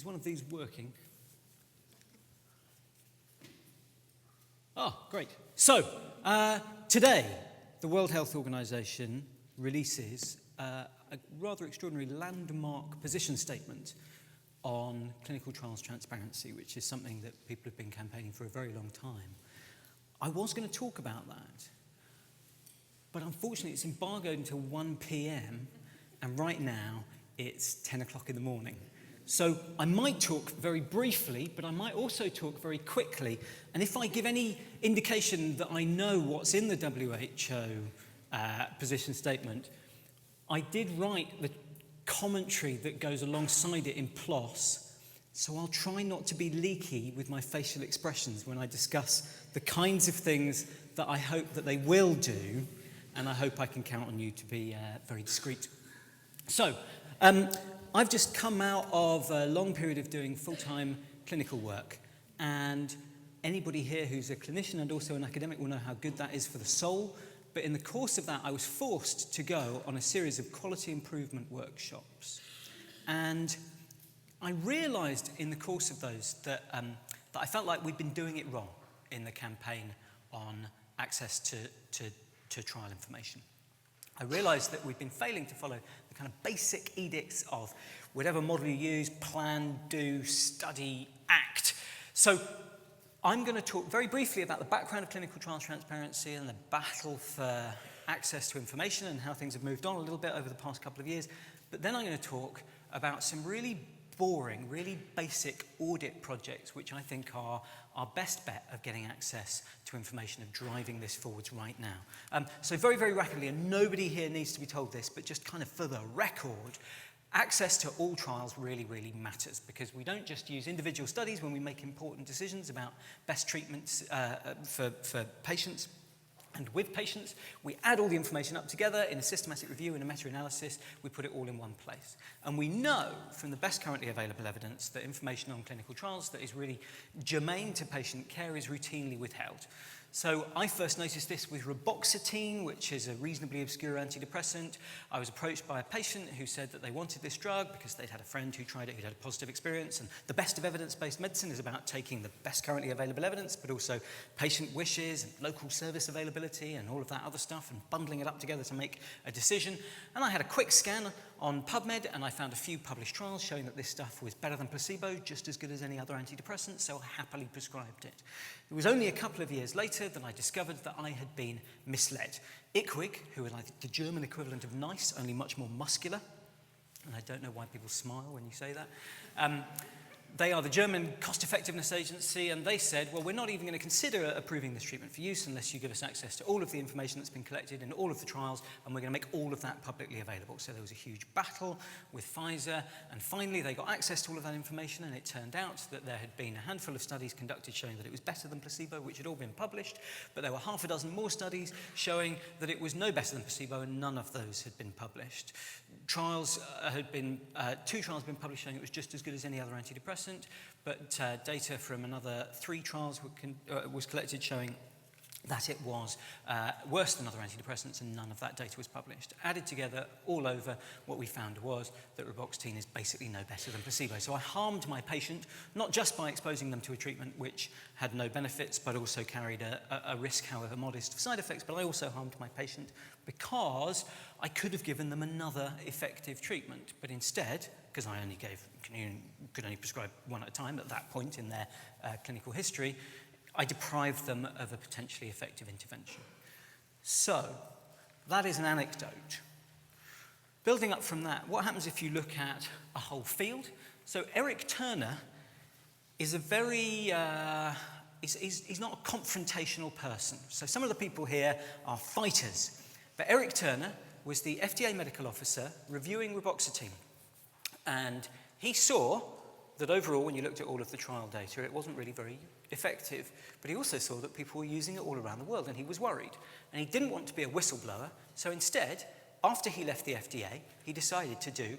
Is one of these working? Oh, great. So, today, the World Health Organization releases a rather extraordinary landmark position statement on clinical trials transparency, which is something that people have been campaigning for a very long time. I was going to talk about that, but unfortunately it's embargoed until 1 p.m, and right now it's 10 o'clock in the morning. So I might talk very briefly, but I might also talk very quickly. And if I give any indication that I know what's in the WHO position statement, I did write the commentary that goes alongside it in PLOS, so I'll try not to be leaky with my facial expressions when I discuss the kinds of things that I hope that they will do, and I hope I can count on you to be very discreet. So, I've just come out of a long period of doing full-time clinical work, and anybody here who's a clinician and also an academic will know how good that is for the soul. But in the course of that, I was forced to go on a series of quality improvement workshops. And I realized in the course of those that I felt like we'd been doing it wrong in the campaign on access to trial information. I realized that we'd been failing to follow the kind of basic edicts of whatever model you use: plan, do, study, act. So I'm going to talk very briefly about the background of clinical trial transparency and the battle for access to information and how things have moved on a little bit over the past couple of years. But then I'm going to talk about some really boring, really basic audit projects, which I think are our best bet of getting access to information, of driving this forwards right now. So very, very rapidly, and nobody here needs to be told this, but just kind of for the record, access to all trials really, really matters, because we don't just use individual studies when we make important decisions about best treatments for patients and with patients. We add all the information up together in a systematic review and a meta-analysis. We put it all in one place. And we know from the best currently available evidence that information on clinical trials that is really germane to patient care is routinely withheld. So I first noticed this with reboxetine, which is a reasonably obscure antidepressant. I was approached by a patient who said that they wanted this drug because they'd had a friend who tried it, who'd had a positive experience. And the best of evidence-based medicine is about taking the best currently available evidence, but also patient wishes and local service availability and all of that other stuff, and bundling it up together to make a decision. And I had a quick scan on PubMed, and I found a few published trials showing that this stuff was better than placebo, just as good as any other antidepressant, so I happily prescribed it. It was only a couple of years later that I discovered that I had been misled. IQWiG, who are like the German equivalent of NICE, only much more muscular, and I don't know why people smile when you say that. They are the German cost-effectiveness agency, and they said, well, we're not even going to consider approving this treatment for use unless you give us access to all of the information that's been collected in all of the trials, and we're going to make all of that publicly available. So there was a huge battle with Pfizer, and finally they got access to all of that information, and it turned out that there had been a handful of studies conducted showing that it was better than placebo, which had all been published, but there were half a dozen more studies showing that it was no better than placebo, and none of those had been published. Trials two trials had been published showing it was just as good as any other antidepressant, but data from another 3 trials was collected showing that it was worse than other antidepressants, and none of that data was published. Added together, all over, what we found was that reboxetine is basically no better than placebo. So I harmed my patient, not just by exposing them to a treatment which had no benefits, but also carried a risk, however modest, of side effects, but I also harmed my patient because I could have given them another effective treatment, but instead, because I could only prescribe one at a time at that point in their clinical history, I deprived them of a potentially effective intervention. So, that is an anecdote. Building up from that, what happens if you look at a whole field? So Eric Turner is a very, he's not a confrontational person. So some of the people here are fighters. But Eric Turner was the FDA medical officer reviewing reboxetine. And he saw that overall, when you looked at all of the trial data, it wasn't really very effective. But he also saw that people were using it all around the world, and he was worried. And he didn't want to be a whistleblower, so instead, after he left the FDA, he decided to do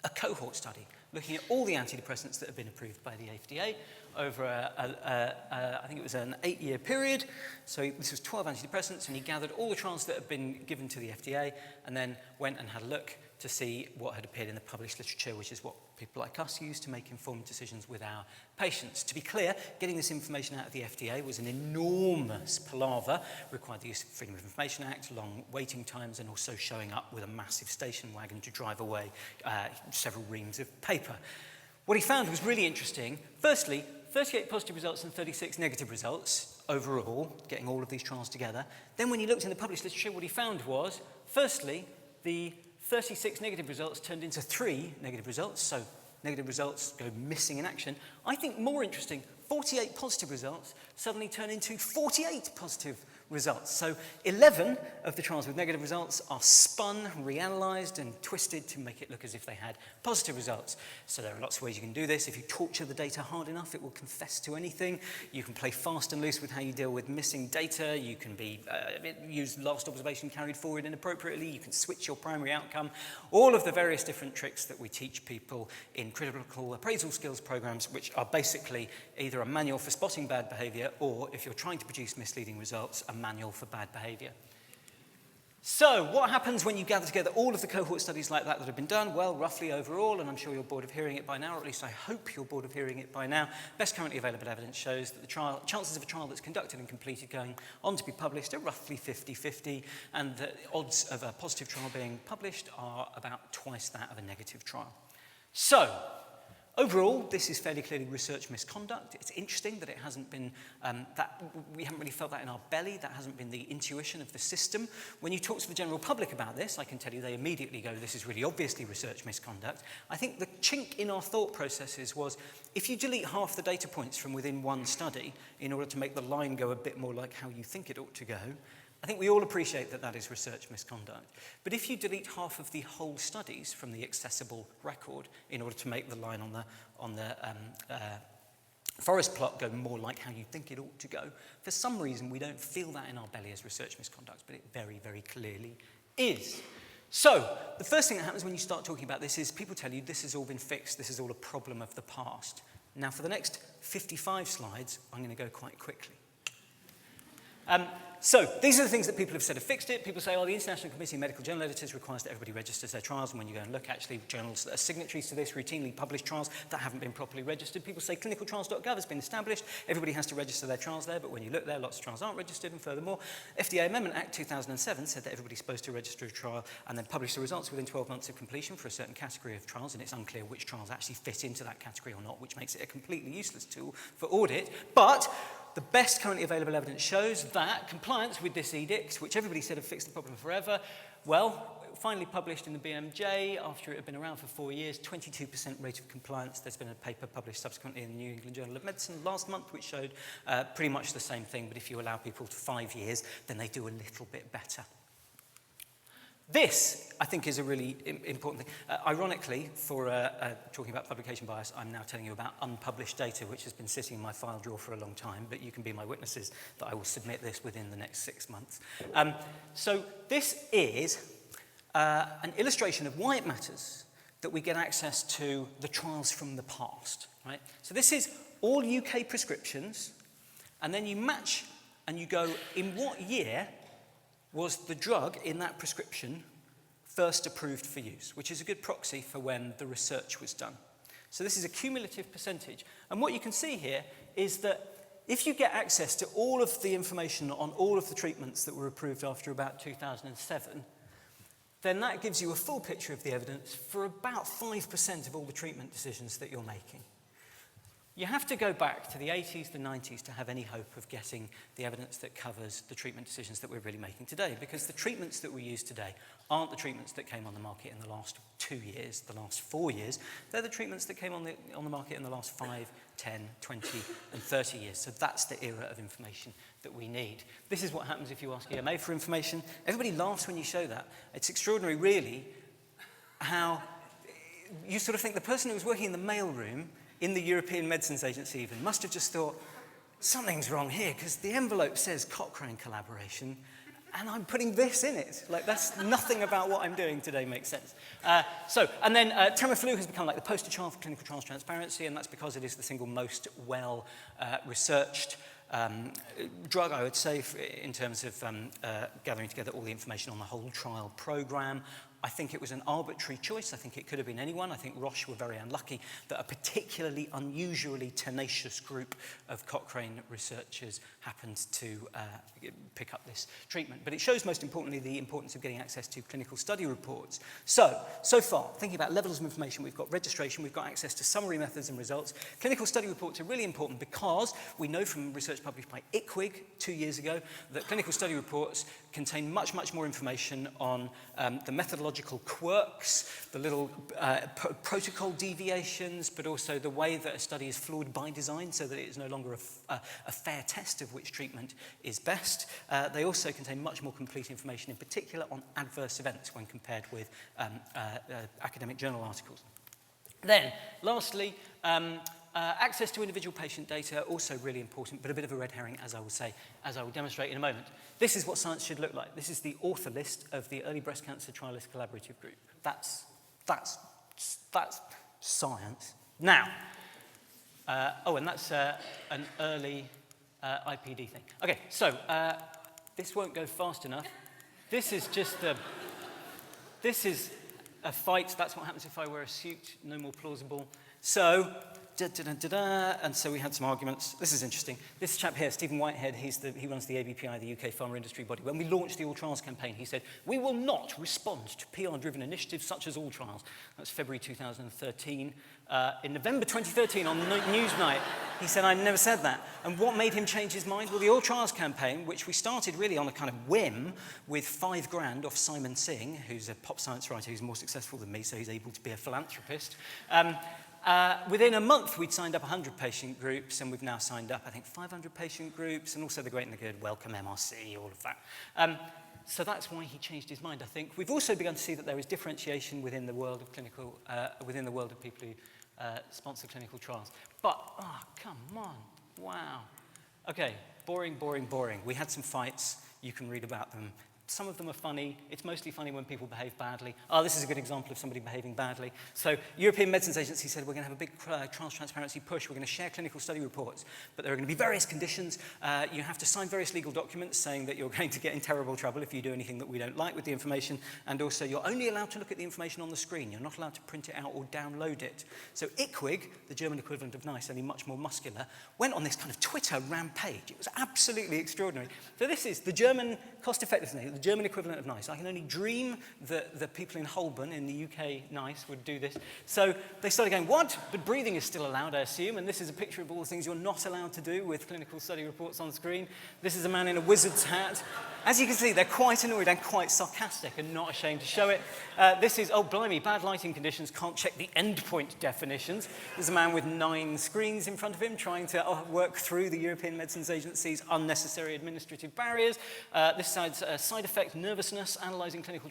a cohort study, looking at all the antidepressants that have been approved by the FDA over I think it was an 8-year period. So this was 12 antidepressants, and he gathered all the trials that had been given to the FDA, and then went and had a look to see what had appeared in the published literature, which is what people like us use to make informed decisions with our patients. To be clear, getting this information out of the FDA was an enormous palaver, required the use of Freedom of Information Act, long waiting times, and also showing up with a massive station wagon to drive away several reams of paper. What he found was really interesting. Firstly, 38 positive results and 36 negative results overall, getting all of these trials together. Then when he looked in the published literature, what he found was, firstly, the 36 negative results turned into 3 negative results, so negative results go missing in action. I think more interesting, 48 positive results suddenly turn into 48 positive results. So 11 of the trials with negative results are spun, reanalyzed, and twisted to make it look as if they had positive results. So there are lots of ways you can do this. If you torture the data hard enough, it will confess to anything. You can play fast and loose with how you deal with missing data. You can use last observation carried forward inappropriately. You can switch your primary outcome. All of the various different tricks that we teach people in critical appraisal skills programs, which are basically either a manual for spotting bad behavior or, if you're trying to produce misleading results, a manual for bad behavior. So, what happens when you gather together all of the cohort studies like that have been done? Well, roughly overall, and I'm sure you're bored of hearing it by now, or at least I hope you're bored of hearing it by now, best currently available evidence shows that the chances of a trial that's conducted and completed going on to be published are roughly 50-50, and the odds of a positive trial being published are about twice that of a negative trial. So, overall, this is fairly clearly research misconduct. It's interesting that it hasn't been, we haven't really felt that in our belly. That hasn't been the intuition of the system. When you talk to the general public about this, I can tell you they immediately go, this is really obviously research misconduct. I think the chink in our thought processes was, if you delete half the data points from within one study in order to make the line go a bit more like how you think it ought to go, I think we all appreciate that that is research misconduct. But if you delete half of the whole studies from the accessible record in order to make the line on the forest plot go more like how you think it ought to go, for some reason we don't feel that in our belly as research misconduct, but it very, very clearly is. So, the first thing that happens when you start talking about this is people tell you this has all been fixed, this is all a problem of the past. Now, for the next 55 slides, I'm going to go quite quickly. So, these are the things that people have said have fixed it. People say, oh, the International Committee of Medical Journal Editors requires that everybody registers their trials, and when you go and look, actually, journals that are signatories to this routinely publish trials that haven't been properly registered. People say clinicaltrials.gov has been established, everybody has to register their trials there, but when you look there, lots of trials aren't registered, and furthermore, FDA Amendment Act 2007 said that everybody's supposed to register a trial and then publish the results within 12 months of completion for a certain category of trials, and it's unclear which trials actually fit into that category or not, which makes it a completely useless tool for audit. But the best currently available evidence shows that compliance with this edict, which everybody said had fixed the problem forever, well, finally published in the BMJ after it had been around for 4 years, 22% rate of compliance. There's been a paper published subsequently in the New England Journal of Medicine last month which showed pretty much the same thing, but if you allow people to 5 years, then they do a little bit better. This, I think, is a really important thing. Ironically, for talking about publication bias, I'm now telling you about unpublished data, which has been sitting in my file drawer for a long time, but you can be my witnesses that I will submit this within the next 6 months. So this is an illustration of why it matters that we get access to the trials from the past, right? So this is all UK prescriptions, and then you match and you go, in what year was the drug in that prescription first approved for use, which is a good proxy for when the research was done. So this is a cumulative percentage. And what you can see here is that if you get access to all of the information on all of the treatments that were approved after about 2007, then that gives you a full picture of the evidence for about 5% of all the treatment decisions that you're making. You have to go back to the 80s, the 90s to have any hope of getting the evidence that covers the treatment decisions that we're really making today, because the treatments that we use today aren't the treatments that came on the market in the last 2 years, the last 4 years. They're the treatments that came on the market in the last 5, 10, 20, and 30 years. So that's the era of information that we need. This is what happens if you ask EMA for information. Everybody laughs when you show that. It's extraordinary, really, how you sort of think the person who was working in the mailroom in the European Medicines Agency even must have just thought, something's wrong here, because the envelope says Cochrane collaboration, and I'm putting this in it. Like, that's nothing about what I'm doing today makes sense. And then Tamiflu has become like the poster child for clinical trials transparency, and that's because it is the single most well-researched drug, I would say, in terms of gathering together all the information on the whole trial program. I think it was an arbitrary choice. I think it could have been anyone. I think Roche were very unlucky that a particularly unusually tenacious group of Cochrane researchers happened to pick up this treatment. But it shows, most importantly, the importance of getting access to clinical study reports. So far, thinking about levels of information, we've got registration, we've got access to summary methods and results. Clinical study reports are really important because we know from research published by IQWiG 2 years ago that clinical study reports contain much, much more information on the methodological quirks, the little protocol deviations, but also the way that a study is flawed by design so that it is no longer a fair test of which treatment is best. They also contain much more complete information, in particular on adverse events when compared with academic journal articles. Then, lastly, access to individual patient data, also really important, but a bit of a red herring, as I will demonstrate in a moment. This is what science should look like. This is the author list of the Early Breast Cancer Trialist Collaborative Group. That's science. Now, and that's an early IPD thing. Okay, so this won't go fast enough. This is a fight. That's what happens if I wear a suit. No more plausible. So, and so we had some arguments. This is interesting. This chap here, Stephen Whitehead, he runs the ABPI, the UK pharma industry body. When we launched the All Trials campaign, he said, "We will not respond to PR-driven initiatives such as All Trials." That's February 2013. In November 2013, on Newsnight, he said, "I never said that." And what made him change his mind? Well, the All Trials campaign, which we started really on a kind of whim with $5,000 off Simon Singh, who's a pop science writer who's more successful than me, so he's able to be a philanthropist. Within a month, we'd signed up 100 patient groups, and we've now signed up, I think, 500 patient groups, and also the Great and the Good, Welcome MRC, all of that. So that's why he changed his mind, I think. We've also begun to see that there is differentiation within the world of clinical, within the world of people who sponsor clinical trials. But, come on, wow. Okay, boring. We had some fights. You can read about them. Some of them are funny. It's mostly funny when people behave badly. This is a good example of somebody behaving badly. So European Medicines Agency said, we're going to have a big trials transparency push. We're going to share clinical study reports. But there are going to be various conditions. You have to sign various legal documents saying that you're going to get in terrible trouble if you do anything that we don't like with the information. And also, you're only allowed to look at the information on the screen. You're not allowed to print it out or download it. So IQWiG, the German equivalent of NICE, only much more muscular, went on this kind of Twitter rampage. It was absolutely extraordinary. So this is the German cost-effectiveness, the German equivalent of NICE. I can only dream that the people in Holborn in the UK NICE would do this. So they started going, what? But breathing is still allowed, I assume, and this is a picture of all the things you're not allowed to do with clinical study reports on screen. This is a man in a wizard's hat. As you can see, they're quite annoyed and quite sarcastic and not ashamed to show it. This is, oh blimey, bad lighting conditions, can't check the endpoint definitions. There's a man with 9 screens in front of him trying to work through the European Medicines Agency's unnecessary administrative barriers. This side's side effect, nervousness, analysing clinical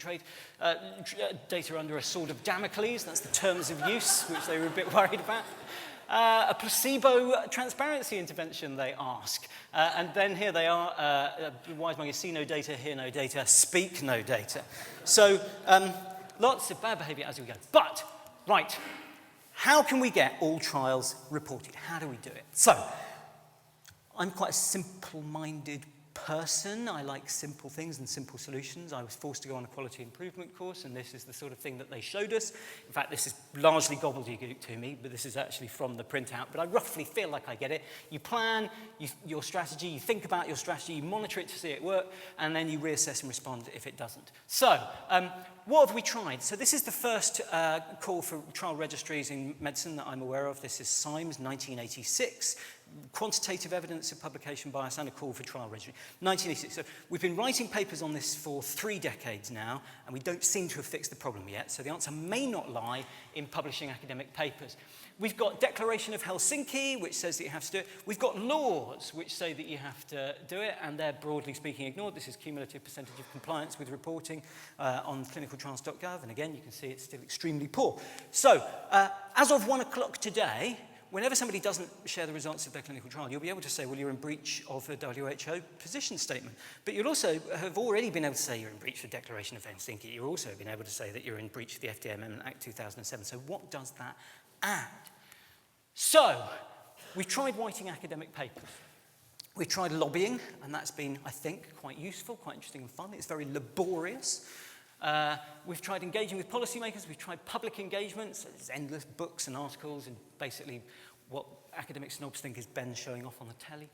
data under a sword of Damocles. That's the terms of use, which they were a bit worried about. A placebo transparency intervention, they ask. And then here they are, Wisemonger, see no data, hear no data, speak no data. So lots of bad behaviour as we go. But, right, how can we get all trials reported? How do we do it? So, I'm quite a simple-minded person. I like simple things and simple solutions. I was forced to go on a quality improvement course, and this is the sort of thing that they showed us. In fact, this is largely gobbledygook to me, but this is actually from the printout. But I roughly feel like I get it. You plan your strategy, you think about your strategy, you monitor it to see it work, and then you reassess and respond if it doesn't. So, what have we tried? So this is the first call for trial registries in medicine that I'm aware of. This is Symes, 1986. Quantitative evidence of publication bias and a call for trial registry. 1986. So we've been writing papers on this for 3 decades now, and we don't seem to have fixed the problem yet. So the answer may not lie in publishing academic papers. We've got Declaration of Helsinki, which says that you have to do it. We've got laws, which say that you have to do it, and they're broadly speaking ignored. This is cumulative percentage of compliance with reporting on clinicaltrials.gov, and again, you can see it's still extremely poor. So, as of 1 o'clock today, whenever somebody doesn't share the results of their clinical trial, you'll be able to say, well, you're in breach of the WHO position statement. But you'll also have already been able to say you're in breach of the Declaration of Helsinki. You've also been able to say that you're in breach of the FDA Amendment Act 2007. So what does that add? So, we've tried writing academic papers. We've tried lobbying, and that's been, I think, quite useful, quite interesting and fun. It's very laborious. We've tried engaging with policymakers. We've tried public engagements. There's endless books and articles and basically what academic snobs think is Ben showing off on the telly.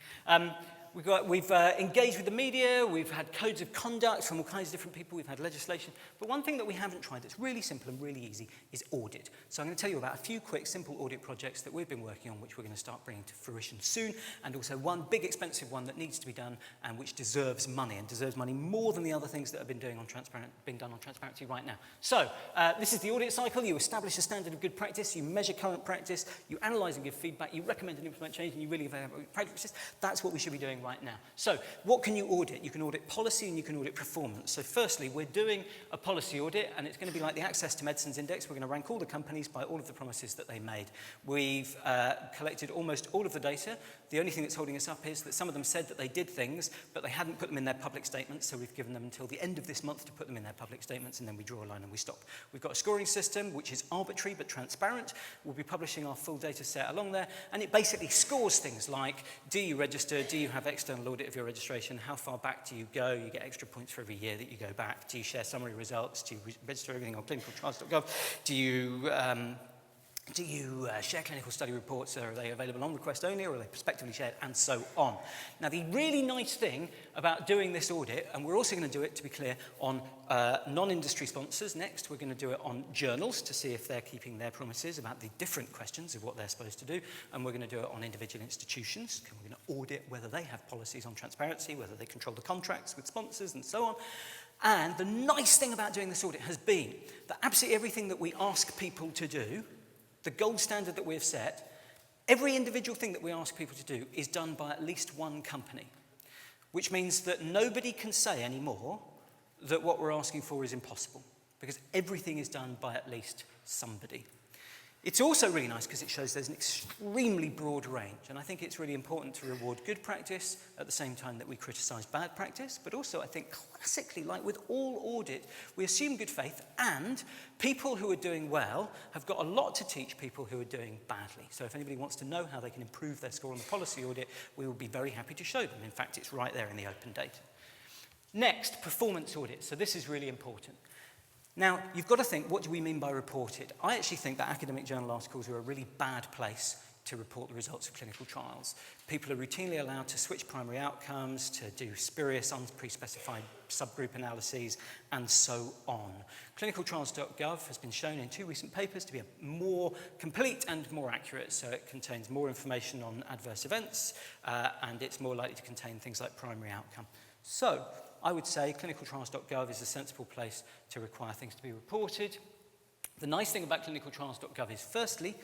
We've engaged with the media. We've had codes of conduct from all kinds of different people. We've had legislation. But one thing that we haven't tried that's really simple and really easy is audit. So I'm going to tell you about a few quick, simple audit projects that we've been working on, which we're going to start bringing to fruition soon, and also one big, expensive one that needs to be done and which deserves money, and deserves money more than the other things that have been done on transparency right now. So this is the audit cycle. You establish a standard of good practice. You measure current practice. You analyse and give feedback. You recommend and implement change, and you really evaluate practices. That's what we should be doing right now. So what can you audit? You can audit policy and you can audit performance. So firstly, we're doing a policy audit, and it's going to be like the Access to Medicines Index. We're going to rank all the companies by all of the promises that they made. We've collected almost all of the data. The only thing that's holding us up is that some of them said that they did things, but they hadn't put them in their public statements, so we've given them until the end of this month to put them in their public statements, and then we draw a line and we stop. We've got a scoring system, which is arbitrary but transparent. We'll be publishing our full data set along there, and it basically scores things like, do you register? Do you have external audit of your registration? How far back do you go? You get extra points for every year that you go back. Do you share summary results? Do you register everything on clinicaltrials.gov? Do you share clinical study reports? Are they available on request only, or are they prospectively shared, and so on? Now, the really nice thing about doing this audit, and we're also going to do it, to be clear, on non-industry sponsors next. We're going to do it on journals to see if they're keeping their promises about the different questions of what they're supposed to do, and we're going to do it on individual institutions. We're going to audit whether they have policies on transparency, whether they control the contracts with sponsors, and so on. And the nice thing about doing this audit has been that absolutely everything that we ask people to do, the gold standard that we have set, every individual thing that we ask people to do is done by at least one company, which means that nobody can say anymore that what we're asking for is impossible, because everything is done by at least somebody. It's also really nice because it shows there's an extremely broad range, and I think it's really important to reward good practice at the same time that we criticise bad practice, but also I think classically, like with all audit, we assume good faith, and people who are doing well have got a lot to teach people who are doing badly. So if anybody wants to know how they can improve their score on the policy audit, we will be very happy to show them. In fact, it's right there in the open data. Next, performance audit. So this is really important. Now, you've got to think, what do we mean by reported? I actually think that academic journal articles are a really bad place to report the results of clinical trials. People are routinely allowed to switch primary outcomes, to do spurious, unspecified subgroup analyses, and so on. Clinicaltrials.gov has been shown in 2 recent papers to be more complete and more accurate, so it contains more information on adverse events, and it's more likely to contain things like primary outcome. So, I would say clinicaltrials.gov is a sensible place to require things to be reported. The nice thing about clinicaltrials.gov is, firstly,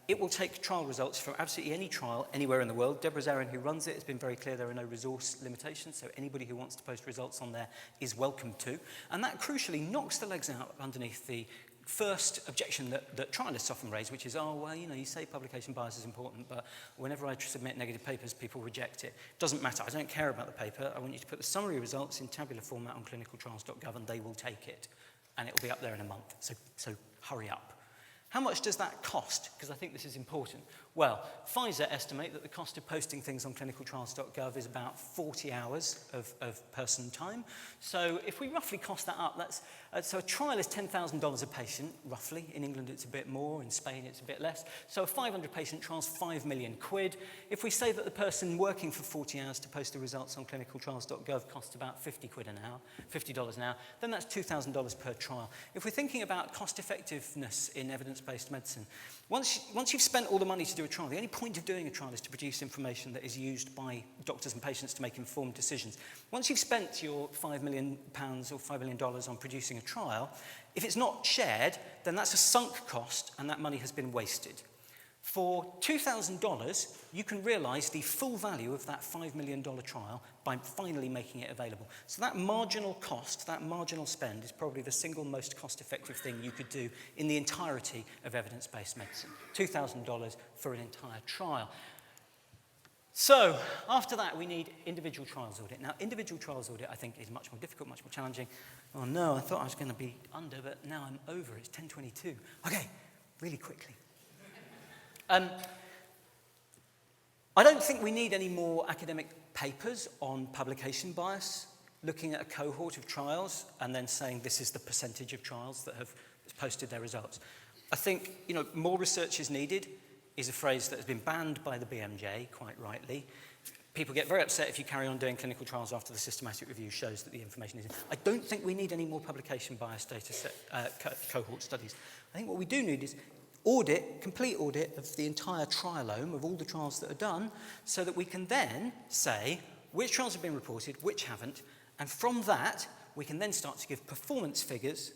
it will take trial results from absolutely any trial anywhere in the world. Deborah Zarin, who runs it, has been very clear there are no resource limitations, so anybody who wants to post results on there is welcome to. And that crucially knocks the legs out underneath the first objection that trialists often raise, which is, oh, well, you say publication bias is important, but whenever I submit negative papers, people reject it. Doesn't matter. I don't care about the paper. I want you to put the summary results in tabular format on clinicaltrials.gov, and they will take it. And it will be up there in a month. So hurry up. How much does that cost? Because I think this is important. Well, Pfizer estimate that the cost of posting things on clinicaltrials.gov is about 40 hours of person time. So if we roughly cost that up, so a trial is $10,000 a patient, roughly. In England, it's a bit more. In Spain, it's a bit less. So a 500-patient trial is 5 million quid. If we say that the person working for 40 hours to post the results on clinicaltrials.gov costs about $50 an hour, then that's $2,000 per trial. If we're thinking about cost-effectiveness in evidence-based medicine, once you've spent all the money to do a trial, the only point of doing a trial is to produce information that is used by doctors and patients to make informed decisions. Once you've spent your £5 million or $5 million on producing a trial, if it's not shared, then that's a sunk cost and that money has been wasted. For $2,000, you can realise the full value of that $5 million trial by finally making it available. So that marginal cost, that marginal spend, is probably the single most cost-effective thing you could do in the entirety of evidence-based medicine. $2,000 for an entire trial. So, after that, we need individual trials audit. Now, individual trials audit, I think, is much more difficult, much more challenging. Oh no, I thought I was going to be under, but now I'm over. It's 10:22. Okay, really quickly. I don't think we need any more academic papers on publication bias. looking at a cohort of trials and then saying this is the percentage of trials that have posted their results. I think, more research is needed is a phrase that has been banned by the BMJ, quite rightly. People get very upset if you carry on doing clinical trials after the systematic review shows that the information is in. I don't think we need any more publication bias data set, cohort studies. I think what we do need is complete audit of the entire trialome of all the trials that are done, so that we can then say which trials have been reported, which haven't, and from that, we can then start to give performance figures.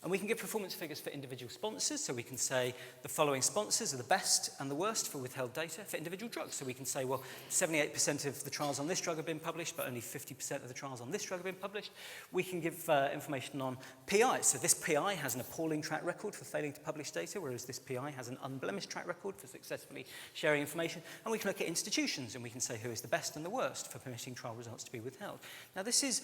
And we can give performance figures for individual sponsors, so we can say the following sponsors are the best and the worst for withheld data for individual drugs. So we can say, well, 78% of the trials on this drug have been published, but only 50% of the trials on this drug have been published. We can give information on PIs. So this PI has an appalling track record for failing to publish data, whereas this PI has an unblemished track record for successfully sharing information. And we can look at institutions, and we can say who is the best and the worst for permitting trial results to be withheld. Now, this is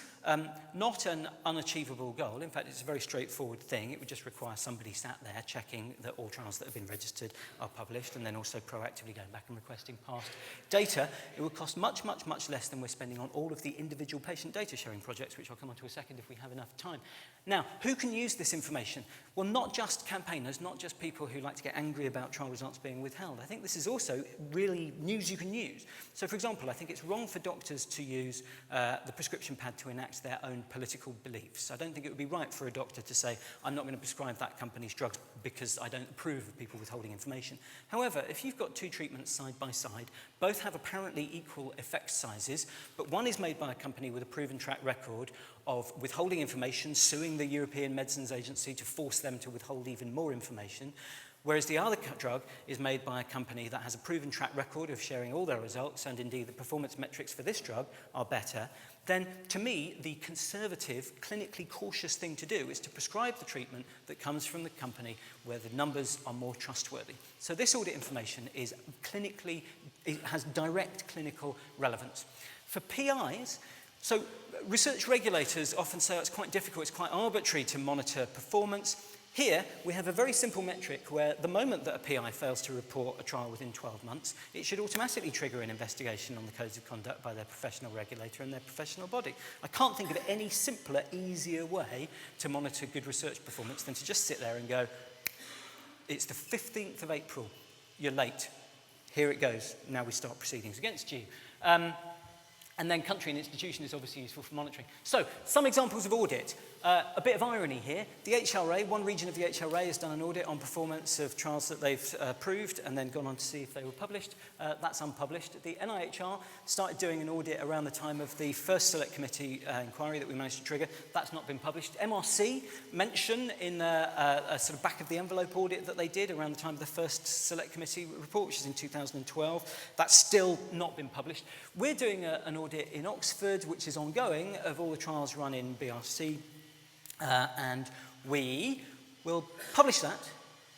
not an unachievable goal. In fact, it's a very straightforward thing. It would just require somebody sat there checking that all trials that have been registered are published, and then also proactively going back and requesting past data. It would cost much, much, much less than we're spending on all of the individual patient data sharing projects, which I'll come on to a second if we have enough time. Now, who can use this information? Well, not just campaigners, not just people who like to get angry about trial results being withheld. I think this is also really news you can use. So, for example, I think it's wrong for doctors to use the prescription pad to enact their own political beliefs. I don't think it would be right for a doctor to say, I'm not going to prescribe that company's drugs because I don't approve of people withholding information. However, if you've got two treatments side by side, both have apparently equal effect sizes, but one is made by a company with a proven track record of withholding information, suing the European Medicines Agency to force them to withhold even more information, whereas the other drug is made by a company that has a proven track record of sharing all their results, and indeed the performance metrics for this drug are better, then to me, the conservative, clinically cautious thing to do is to prescribe the treatment that comes from the company where the numbers are more trustworthy. So this audit information is clinically, it has direct clinical relevance. For PIs, so research regulators often say it's quite difficult, it's quite arbitrary to monitor performance. Here, we have a very simple metric where the moment that a PI fails to report a trial within 12 months, it should automatically trigger an investigation on the codes of conduct by their professional regulator and their professional body. I can't think of any simpler, easier way to monitor good research performance than to just sit there and go, it's the 15th of April, you're late, here it goes, now we start proceedings against you. And then country and institution is obviously useful for monitoring. So, some examples of audit. A bit of irony here. The HRA, one region of the HRA has done an audit on performance of trials that they've approved and then gone on to see if they were published. That's unpublished. The NIHR started doing an audit around the time of the first Select Committee inquiry that we managed to trigger. That's not been published. MRC mention in a sort of back of the envelope audit that they did around the time of the first Select Committee report, which is in 2012. That's still not been published. We're doing an audit in Oxford, which is ongoing, of all the trials run in BRC. And we will publish that,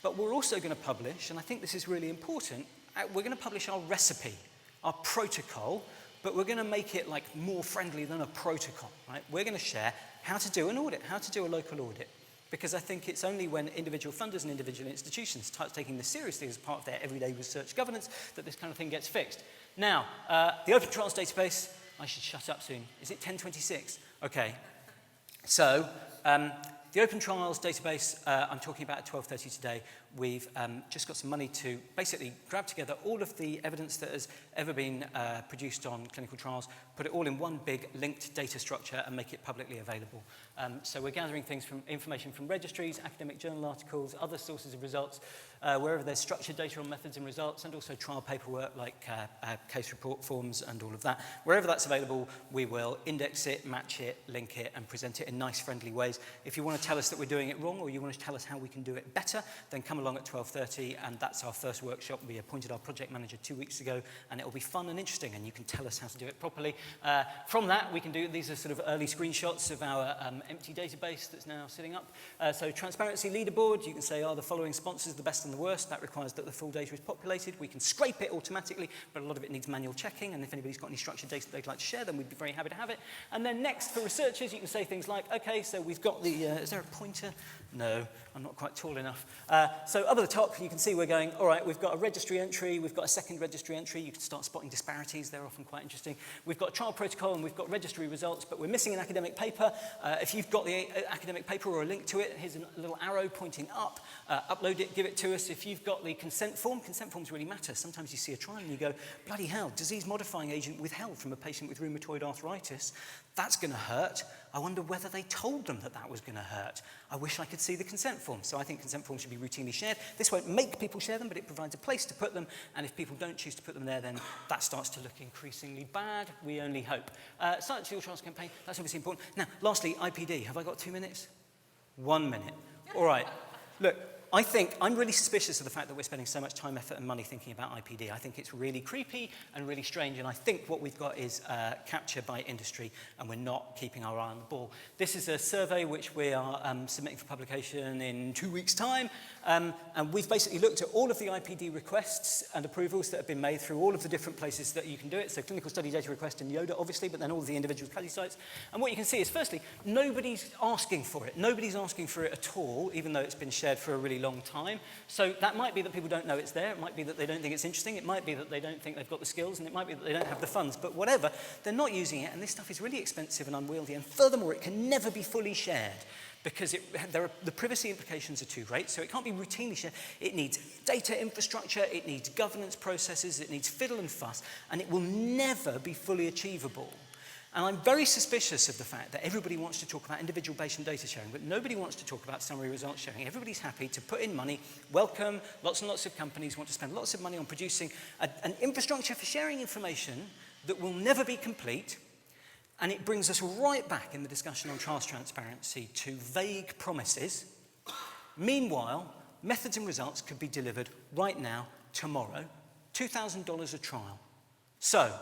but we're also going to publish, and I think this is really important, we're going to publish our recipe, our protocol, but we're going to make it like more friendly than a protocol, right? We're going to share how to do an audit, how to do a local audit, because I think it's only when individual funders and individual institutions start taking this seriously as part of their everyday research governance that this kind of thing gets fixed. Now, the Open Trials database, I should shut up soon. Is it 1026? Okay. So, the Open Trials database, I'm talking about at 12:30 today. We've just got some money to basically grab together all of the evidence that has ever been produced on clinical trials, put it all in one big linked data structure and make it publicly available. So we're gathering things from information from registries, academic journal articles, other sources of results, wherever there's structured data on methods and results, and also trial paperwork like case report forms and all of that. Wherever that's available, we will index it, match it, link it, and present it in nice, friendly ways. If you want to tell us that we're doing it wrong, or you want to tell us how we can do it better, then come along at 12:30, and that's our first workshop. We appointed our project manager 2 weeks ago, and it will be fun and interesting, and you can tell us how to do it properly. From that, we can do, these are sort of early screenshots of our empty database that's now sitting up. So transparency leaderboard, you can say, are the following sponsors the best and the worst? That requires that the full data is populated. We can scrape it automatically, but a lot of it needs manual checking, and if anybody's got any structured data that they'd like to share, then we'd be very happy to have it. And then next, for researchers, you can say things like, okay, so we've got the, is there a pointer? No, I'm not quite tall enough. So up at the top, you can see we're going, all right, we've got a registry entry, we've got a second registry entry. You can start spotting disparities. They're often quite interesting. We've got a trial protocol and we've got registry results, but we're missing an academic paper. If you've got the academic paper or a link to it, here's a little arrow pointing up. Upload it, give it to us. If you've got the consent forms really matter. Sometimes you see a trial and you go, bloody hell, disease-modifying agent withheld from a patient with rheumatoid arthritis. That's going to hurt. I wonder whether they told them that that was going to hurt. I wish I could see the consent form. So I think consent forms should be routinely shared. This won't make people share them, but it provides a place to put them. And if people don't choose to put them there, then that starts to look increasingly bad. We only hope. Science Field Trials Campaign, that's obviously important. Now, lastly, IPD. Have I got 2 minutes? 1 minute. All right. Look, I think I'm really suspicious of the fact that we're spending so much time, effort and money thinking about IPD. I think it's really creepy and really strange, and I think what we've got is capture by industry, and we're not keeping our eye on the ball. This is a survey which we are submitting for publication in 2 weeks' time, and we've basically looked at all of the IPD requests and approvals that have been made through all of the different places that you can do it, so clinical study data request and YODA, obviously, but then all of the individual study sites. And what you can see is, firstly, nobody's asking for it. Nobody's asking for it at all, even though it's been shared for a really long time. So that might be that people don't know it's there. It might be that they don't think it's interesting. It might be that they don't think they've got the skills, and it might be that they don't have the funds. But whatever, they're not using it, and this stuff is really expensive and unwieldy. And furthermore, it can never be fully shared because the privacy implications are too great, so it can't be routinely shared. It needs data infrastructure, it needs governance processes, it needs fiddle and fuss, and it will never be fully achievable. And I'm very suspicious of the fact that everybody wants to talk about individual patient data sharing, but nobody wants to talk about summary results sharing. Everybody's happy to put in money, welcome, lots and lots of companies want to spend lots of money on producing an infrastructure for sharing information that will never be complete. And it brings us right back in the discussion on trials transparency to vague promises. Meanwhile, methods and results could be delivered right now, tomorrow, $2,000 a trial. So,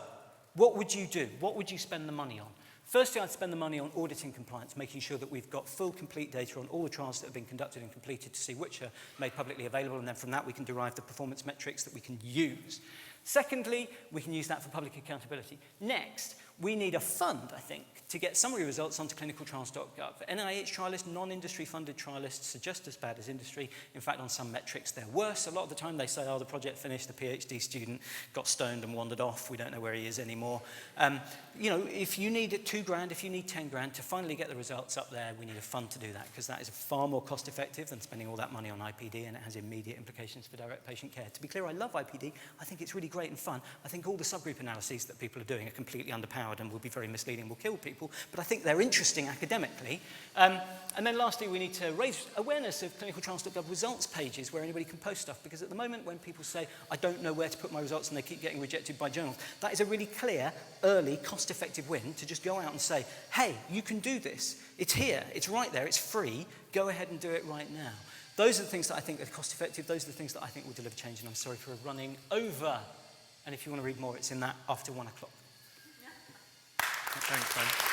what would you do? What would you spend the money on? Firstly, I'd spend the money on auditing compliance, making sure that we've got full, complete data on all the trials that have been conducted and completed to see which are made publicly available, and then from that we can derive the performance metrics that we can use. Secondly, we can use that for public accountability. Next, we need a fund, I think, to get summary results onto clinicaltrials.gov. NIH trialists, non-industry funded trialists are just as bad as industry. In fact, on some metrics, they're worse. A lot of the time they say, oh, the project finished, the PhD student got stoned and wandered off. We don't know where he is anymore. You know, if you need $2,000, if you need 10 grand to finally get the results up there, we need a fund to do that, because that is far more cost effective than spending all that money on IPD, and it has immediate implications for direct patient care. To be clear, I love IPD. I think it's really great and fun. I think all the subgroup analyses that people are doing are completely underpowered and will be very misleading, will kill people, but I think they're interesting academically. And then lastly, we need to raise awareness of clinicaltrials.gov results pages where anybody can post stuff, because at the moment when people say, I don't know where to put my results and they keep getting rejected by journals, that is a really clear, early, cost-effective win to just go out and say, hey, you can do this. It's here. It's right there. It's free. Go ahead and do it right now. Those are the things that I think are cost-effective. Those are the things that I think will deliver change, and I'm sorry for running over. And if you want to read more, it's in that after 1 o'clock. Thanks, man.